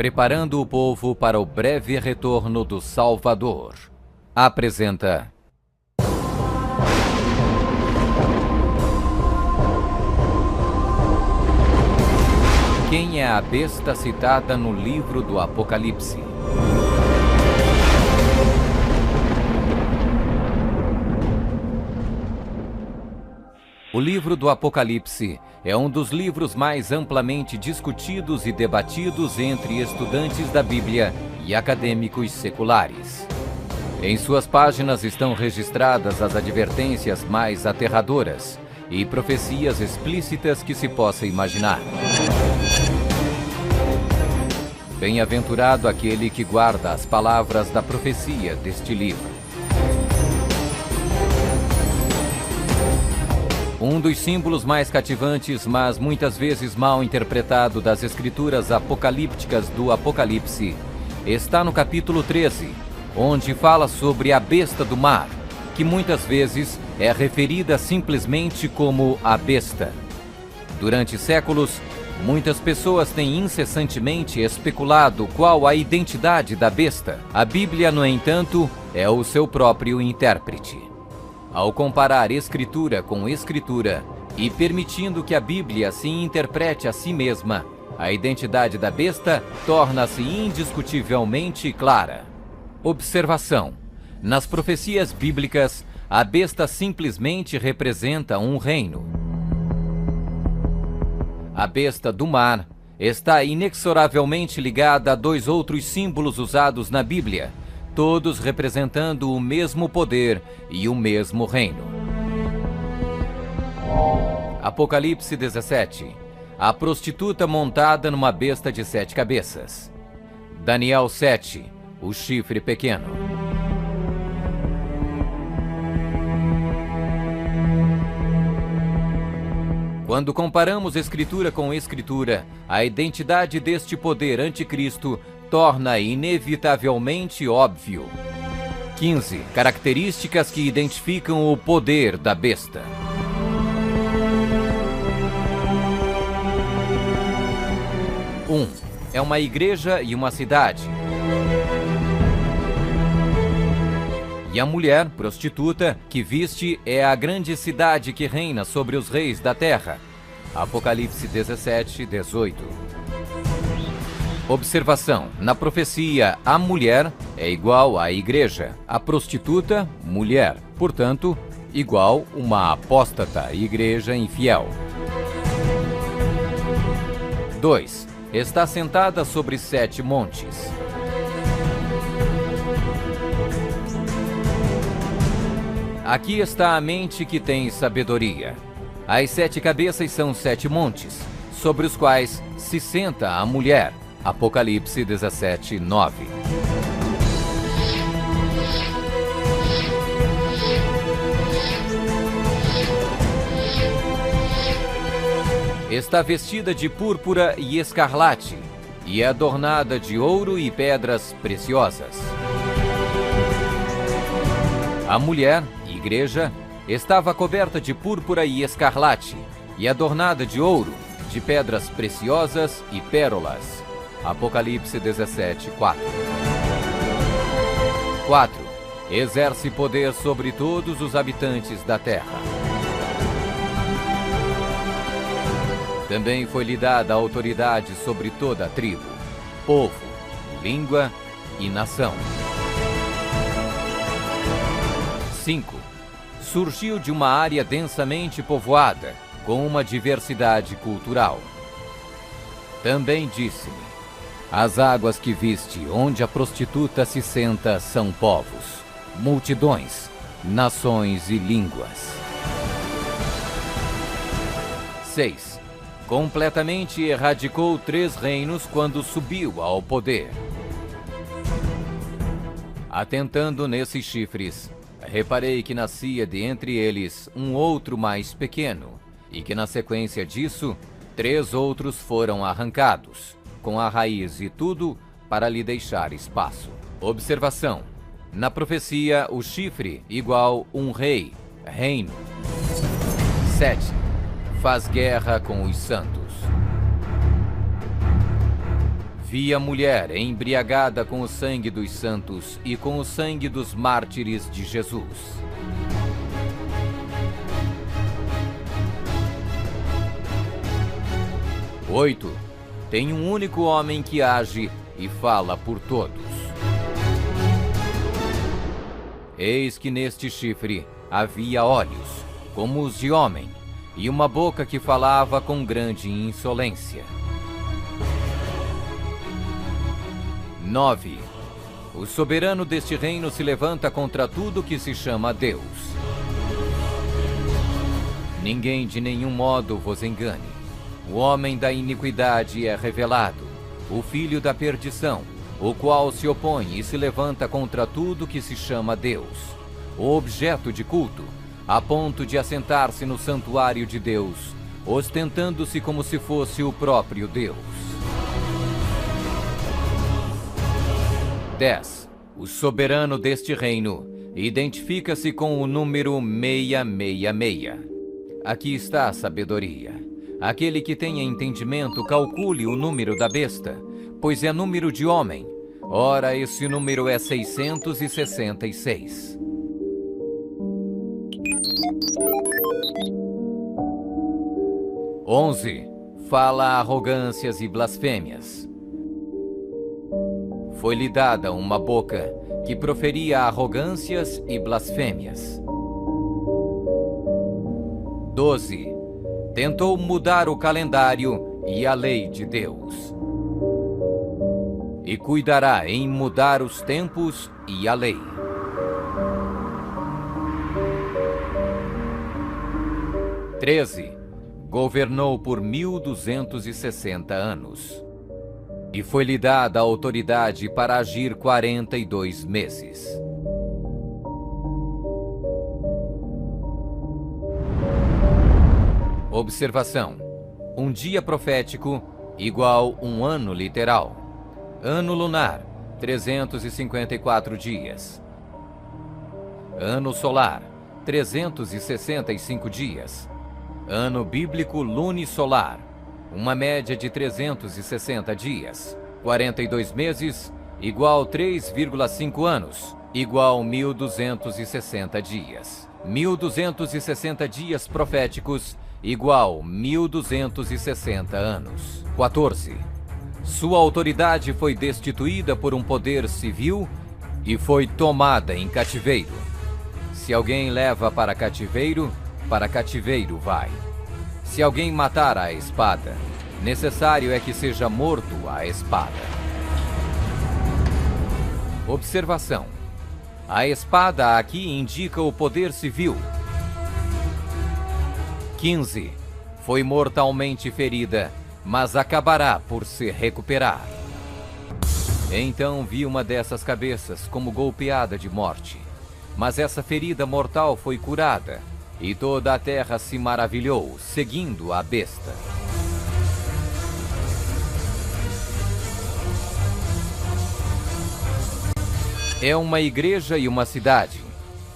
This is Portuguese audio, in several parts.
preparando o povo para o breve retorno do Salvador. Apresenta... Quem é a besta citada no livro do Apocalipse? O livro do Apocalipse é um dos livros mais amplamente discutidos e debatidos entre estudantes da Bíblia e acadêmicos seculares. Em suas páginas estão registradas as advertências mais aterradoras e profecias explícitas que se possa imaginar. Bem-aventurado aquele que guarda as palavras da profecia deste livro. Um dos símbolos mais cativantes, mas muitas vezes mal interpretado das escrituras apocalípticas do Apocalipse, está no capítulo 13, onde fala sobre a besta do mar, que muitas vezes é referida simplesmente como a besta. Durante séculos, muitas pessoas têm incessantemente especulado qual a identidade da besta. A Bíblia, no entanto, é o seu próprio intérprete. Ao comparar Escritura com Escritura e permitindo que a Bíblia se interprete a si mesma, a identidade da besta torna-se indiscutivelmente clara. Observação: nas profecias bíblicas, a besta simplesmente representa um reino. A besta do mar está inexoravelmente ligada a dois outros símbolos usados na Bíblia, todos representando o mesmo poder e o mesmo reino. Apocalipse 17. A prostituta montada numa besta de 7 cabeças. Daniel 7. O chifre pequeno. Quando comparamos Escritura com Escritura, a identidade deste poder anticristo torna inevitavelmente óbvio. 15. Características que identificam o poder da besta. 1. É uma igreja e uma cidade. E a mulher, prostituta, que viste é a grande cidade que reina sobre os reis da terra. Apocalipse 17, 18. Observação: na profecia, a mulher é igual à igreja, a prostituta, mulher, portanto, igual uma apóstata, igreja infiel. 2. Está sentada sobre 7 montes. Aqui está a mente que tem sabedoria. As 7 cabeças são 7 montes, sobre os quais se senta a mulher. Apocalipse 17, 9. Está vestida de púrpura e escarlate, e é adornada de ouro e pedras preciosas. A mulher, igreja, estava coberta de púrpura e escarlate, e adornada de ouro, de pedras preciosas e pérolas. Apocalipse 17, 4. 4. Exerce poder sobre todos os habitantes da terra. Também foi-lhe dada autoridade sobre toda a tribo, povo, língua e nação. 5. Surgiu de uma área densamente povoada, com uma diversidade cultural. Também disse-me: as águas que viste, onde a prostituta se senta, são povos, multidões, nações e línguas. 6. Completamente erradicou 3 reinos quando subiu ao poder. Atentando nesses chifres, reparei que nascia de entre eles um outro mais pequeno, e que na sequência disso, 3 outros foram arrancados, com a raiz e tudo, para lhe deixar espaço. Observação: na profecia, o chifre igual um rei, reino. 7. Faz guerra com os santos. Vi a mulher embriagada com o sangue dos santos e com o sangue dos mártires de Jesus. Oito. Tem um único homem que age e fala por todos. Eis que neste chifre havia olhos, como os de homem, e uma boca que falava com grande insolência. 9. O soberano deste reino se levanta contra tudo que se chama Deus. Ninguém de nenhum modo vos engane. O homem da iniquidade é revelado, o filho da perdição, o qual se opõe e se levanta contra tudo que se chama Deus, o objeto de culto, a ponto de assentar-se no santuário de Deus, ostentando-se como se fosse o próprio Deus. 10. O soberano deste reino identifica-se com o número 666. Aqui está a sabedoria. Aquele que tenha entendimento, calcule o número da besta, pois é número de homem. Ora, esse número é 666. 11. Fala arrogâncias e blasfêmias. Foi-lhe dada uma boca que proferia arrogâncias e blasfêmias. 12. Tentou mudar o calendário e a lei de Deus. E cuidará em mudar os tempos e a lei. 13. Governou por 1260 anos. E foi-lhe dada a autoridade para agir 42 meses. Observação. Um dia profético igual um ano literal. Ano lunar, 354 dias. Ano solar, 365 dias. Ano bíblico lunisolar, uma média de 360 dias. 42 meses, igual 3,5 anos, igual 1260 dias. 1260 dias proféticos, igual 1260 anos. 14. Sua autoridade foi destituída por um poder civil e foi tomada em cativeiro. Se alguém leva para cativeiro vai. Se alguém matar à espada, necessário é que seja morto à espada. Observação. A espada aqui indica o poder civil. 15. Foi mortalmente ferida, mas acabará por se recuperar. Então vi uma dessas cabeças como golpeada de morte. Mas essa ferida mortal foi curada, e toda a terra se maravilhou, seguindo a besta. É uma igreja e uma cidade.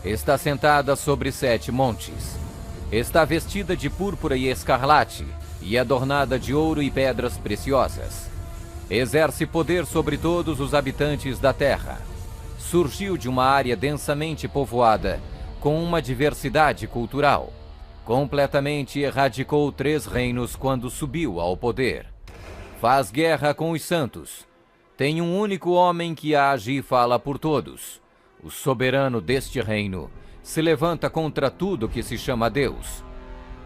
Está sentada sobre 7 montes. Está vestida de púrpura e escarlate, e adornada de ouro e pedras preciosas. Exerce poder sobre todos os habitantes da terra. Surgiu de uma área densamente povoada, com uma diversidade cultural. Completamente erradicou 3 reinos quando subiu ao poder. Faz guerra com os santos. Tem um único homem que age e fala por todos. O soberano deste reino se levanta contra tudo que se chama Deus.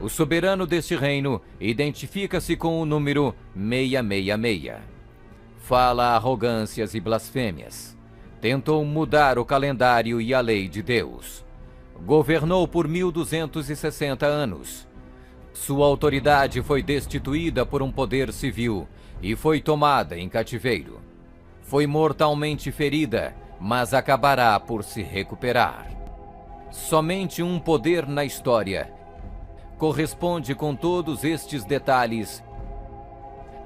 O soberano deste reino identifica-se com o número 666. Fala arrogâncias e blasfêmias. Tentou mudar o calendário e a lei de Deus. Governou por 1260 anos. Sua autoridade foi destituída por um poder civil e foi tomada em cativeiro. Foi mortalmente ferida, mas acabará por se recuperar. Somente um poder na história corresponde com todos estes detalhes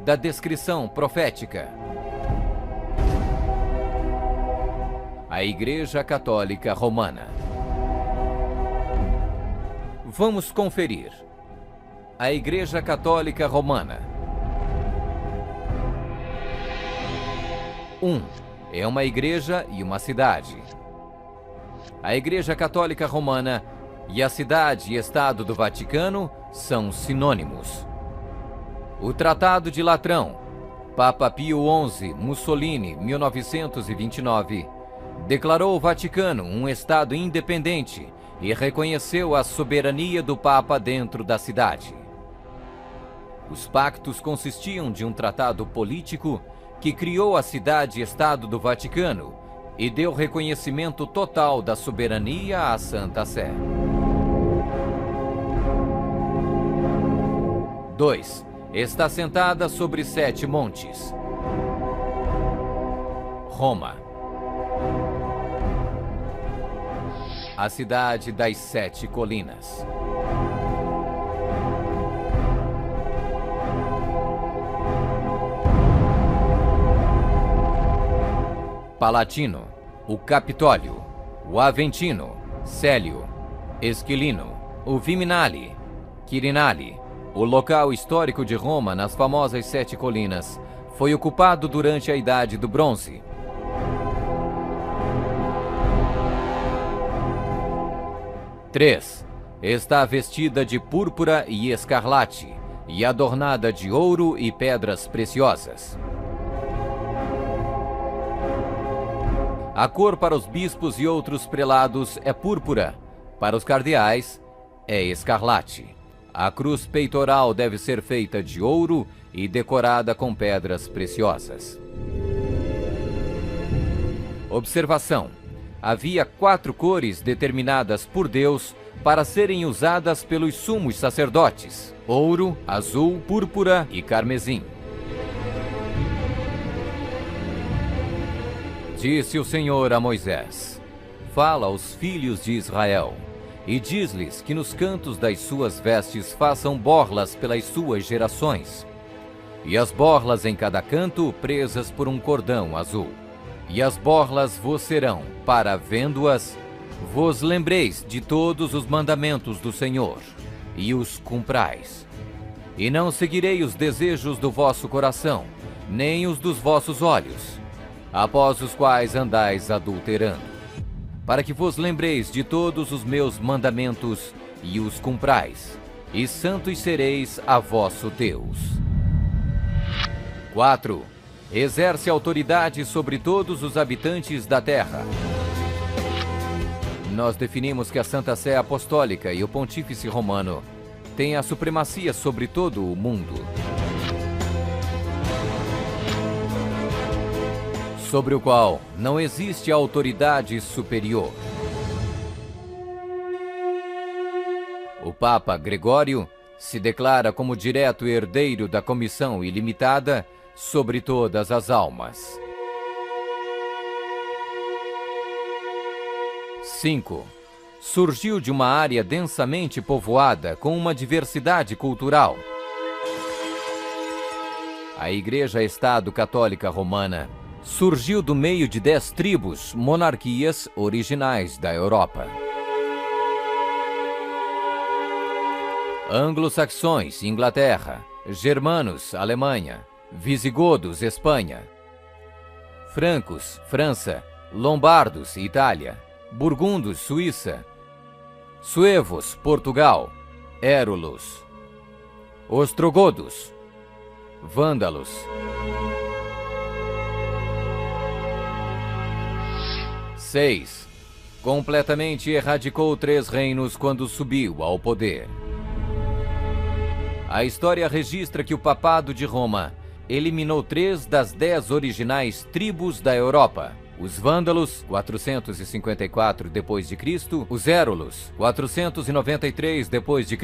da descrição profética. A Igreja Católica Romana. Vamos conferir. A Igreja Católica Romana. 1. É uma igreja e uma cidade. A Igreja Católica Romana e a cidade e Estado do Vaticano são sinônimos. O Tratado de Latrão, Papa Pio XI, Mussolini, 1929, declarou o Vaticano um Estado independente e reconheceu a soberania do Papa dentro da cidade. Os pactos consistiam de um tratado político que criou a cidade-estado do Vaticano e deu reconhecimento total da soberania à Santa Sé. 2. Está sentada sobre 7 montes. Roma. A cidade das 7 colinas. Palatino, o Capitólio, o Aventino, Célio, Esquilino, o Viminale, Quirinale. O local histórico de Roma, nas famosas 7 colinas, foi ocupado durante a Idade do Bronze. Está vestida de púrpura e escarlate e adornada de ouro e pedras preciosas. A cor para os bispos e outros prelados é púrpura, para os cardeais é escarlate. A cruz peitoral deve ser feita de ouro e decorada com pedras preciosas. Observação: havia 4 cores determinadas por Deus para serem usadas pelos sumos sacerdotes: ouro, azul, púrpura e carmesim. Disse o Senhor a Moisés: fala aos filhos de Israel e diz-lhes que nos cantos das suas vestes façam borlas pelas suas gerações, e as borlas em cada canto presas por um cordão azul. E as borlas vos serão, para vendo-as, vos lembreis de todos os mandamentos do Senhor, e os cumprais. E não seguirei os desejos do vosso coração, nem os dos vossos olhos, após os quais andais adulterando, para que vos lembreis de todos os meus mandamentos e os cumprais, e santos sereis a vosso Deus. 4. Exerce autoridade sobre todos os habitantes da terra. Nós definimos que a Santa Sé Apostólica e o Pontífice Romano têm a supremacia sobre todo o mundo, sobre o qual não existe autoridade superior. O Papa Gregório se declara como direto herdeiro da comissão ilimitada sobre todas as almas. 5. Surgiu de uma área densamente povoada com uma diversidade cultural. A Igreja-Estado Católica Romana surgiu do meio de 10 tribos, monarquias originais da Europa. Anglo-saxões, Inglaterra; germanos, Alemanha; visigodos, Espanha; francos, França; lombardos, Itália; burgundos, Suíça; suevos, Portugal; érulos; ostrogodos; vândalos; completamente erradicou 3 reinos quando subiu ao poder. A história registra que o Papado de Roma eliminou 3 das 10 originais tribos da Europa: os vândalos, 454 d.C., os érulos, 493 d.C.,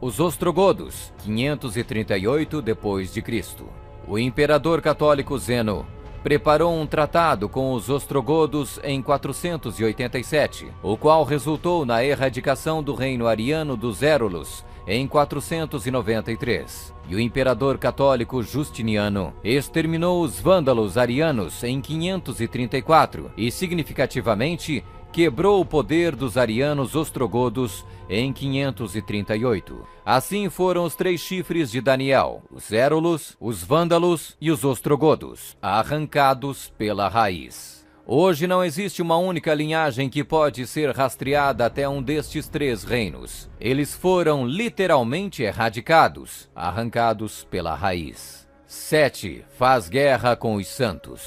os ostrogodos, 538 d.C. O imperador católico Zeno preparou um tratado com os ostrogodos em 487, o qual resultou na erradicação do reino ariano dos érulos em 493. E o imperador católico Justiniano exterminou os vândalos arianos em 534 e, significativamente, quebrou o poder dos arianos ostrogodos em 538. Assim foram os 3 chifres de Daniel, os Érulos, os Vândalos e os ostrogodos, arrancados pela raiz. Hoje não existe uma única linhagem que pode ser rastreada até um destes 3 reinos. Eles foram literalmente erradicados, arrancados pela raiz. 7. Faz guerra com os santos.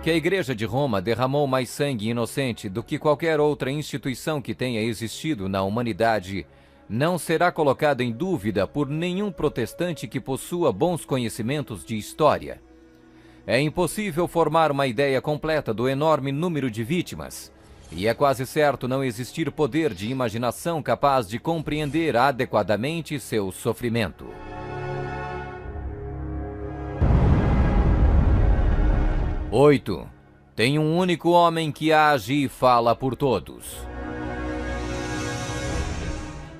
Que a Igreja de Roma derramou mais sangue inocente do que qualquer outra instituição que tenha existido na humanidade não será colocada em dúvida por nenhum protestante que possua bons conhecimentos de história. É impossível formar uma ideia completa do enorme número de vítimas, e é quase certo não existir poder de imaginação capaz de compreender adequadamente seu sofrimento. 8. Tem um único homem que age e fala por todos.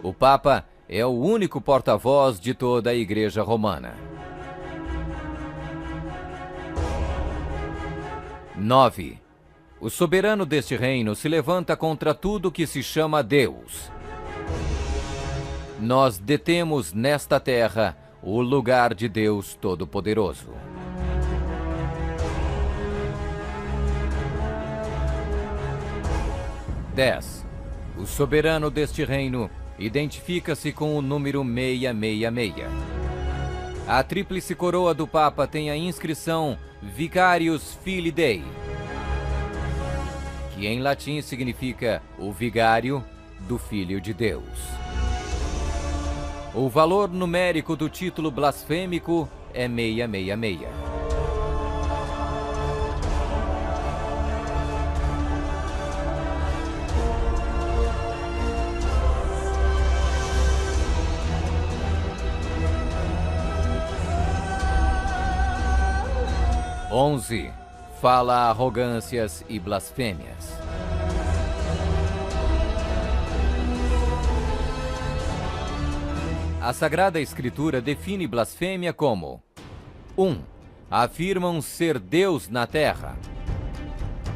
O Papa é o único porta-voz de toda a Igreja Romana. 9. O soberano deste reino se levanta contra tudo que se chama Deus. Nós detemos nesta terra o lugar de Deus Todo-Poderoso. 10. O soberano deste reino identifica-se com o número 666. A tríplice coroa do Papa tem a inscrição Vicarius Filii Dei, que em latim significa o vigário do Filho de Deus. O valor numérico do título blasfêmico é 666. 11. Fala arrogâncias e blasfêmias. A Sagrada Escritura define blasfêmia como 1. Afirmam ser Deus na terra.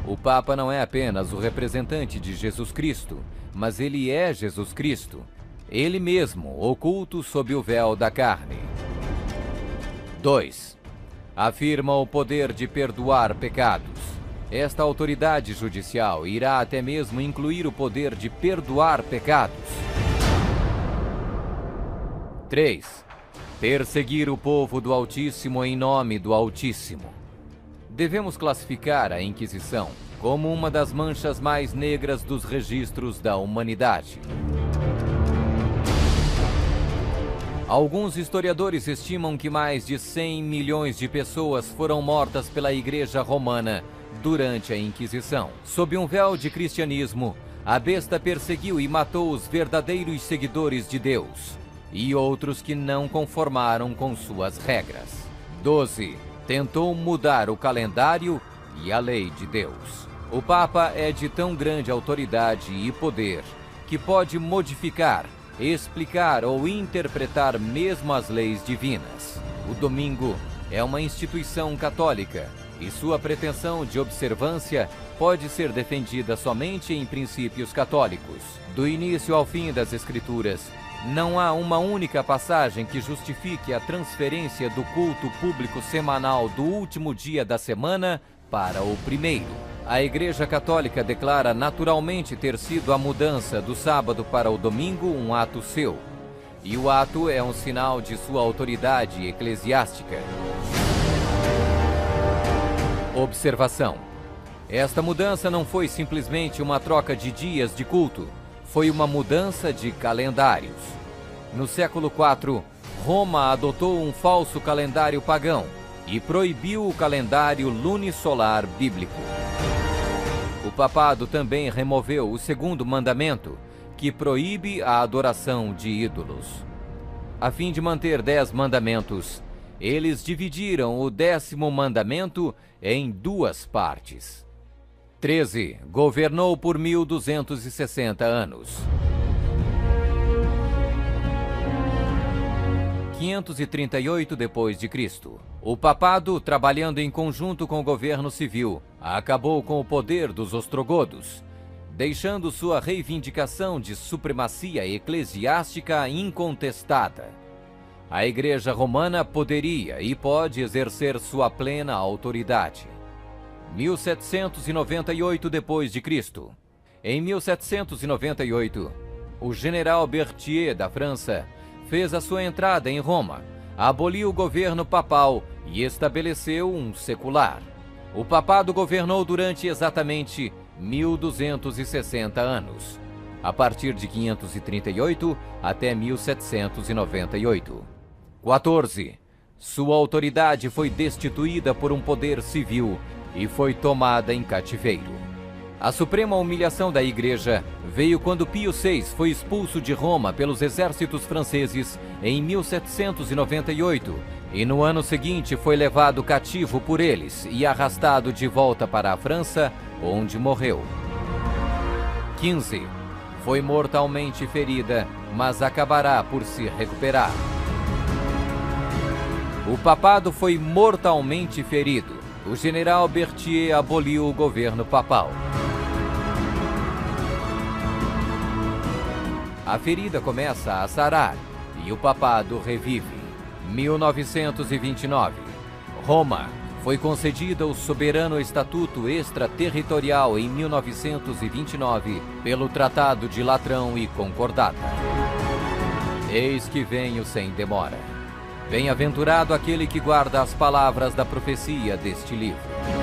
O Papa não é apenas o representante de Jesus Cristo, mas ele é Jesus Cristo, ele mesmo oculto sob o véu da carne. 2. Afirma o poder de perdoar pecados. Esta autoridade judicial irá até mesmo incluir o poder de perdoar pecados. 3. Perseguir o povo do Altíssimo em nome do Altíssimo. Devemos classificar a Inquisição como uma das manchas mais negras dos registros da humanidade. Alguns historiadores estimam que mais de 100 milhões de pessoas foram mortas pela Igreja Romana durante a Inquisição. Sob um véu de cristianismo, a besta perseguiu e matou os verdadeiros seguidores de Deus e outros que não conformaram com suas regras. 12. Tentou mudar o calendário e a lei de Deus. O Papa é de tão grande autoridade e poder que pode modificar, explicar ou interpretar mesmo as leis divinas. O domingo é uma instituição católica e sua pretensão de observância pode ser defendida somente em princípios católicos. Do início ao fim das Escrituras, não há uma única passagem que justifique a transferência do culto público semanal do último dia da semana para o primeiro. A Igreja Católica declara naturalmente ter sido a mudança do sábado para o domingo um ato seu, e o ato é um sinal de sua autoridade eclesiástica. Observação: esta mudança não foi simplesmente uma troca de dias de culto, foi uma mudança de calendários. No século IV, Roma adotou um falso calendário pagão e proibiu o calendário lunisolar bíblico. O papado também removeu o segundo mandamento, que proíbe a adoração de ídolos. A fim de manter 10 mandamentos, eles dividiram o 10º mandamento em 2 partes. 13. Governou por 1260 anos. 538 d.C. O papado, trabalhando em conjunto com o governo civil, acabou com o poder dos ostrogodos, deixando sua reivindicação de supremacia eclesiástica incontestada. A Igreja Romana poderia e pode exercer sua plena autoridade. 1798 d.C. Em 1798, o general Berthier da França fez a sua entrada em Roma, aboliu o governo papal e estabeleceu um secular. O papado governou durante exatamente 1260 anos, a partir de 538 até 1798. 14. Sua autoridade foi destituída por um poder civil e foi tomada em cativeiro. A suprema humilhação da Igreja veio quando Pio VI foi expulso de Roma pelos exércitos franceses em 1798 e no ano seguinte foi levado cativo por eles e arrastado de volta para a França, onde morreu. 15. Foi mortalmente ferida, mas acabará por se recuperar. O papado foi mortalmente ferido. O general Berthier aboliu o governo papal. A ferida começa a sarar e o papado revive. 1929. Roma foi concedida o soberano estatuto extraterritorial em 1929 pelo Tratado de Latrão e Concordata. Eis que venho sem demora. Bem-aventurado aquele que guarda as palavras da profecia deste livro.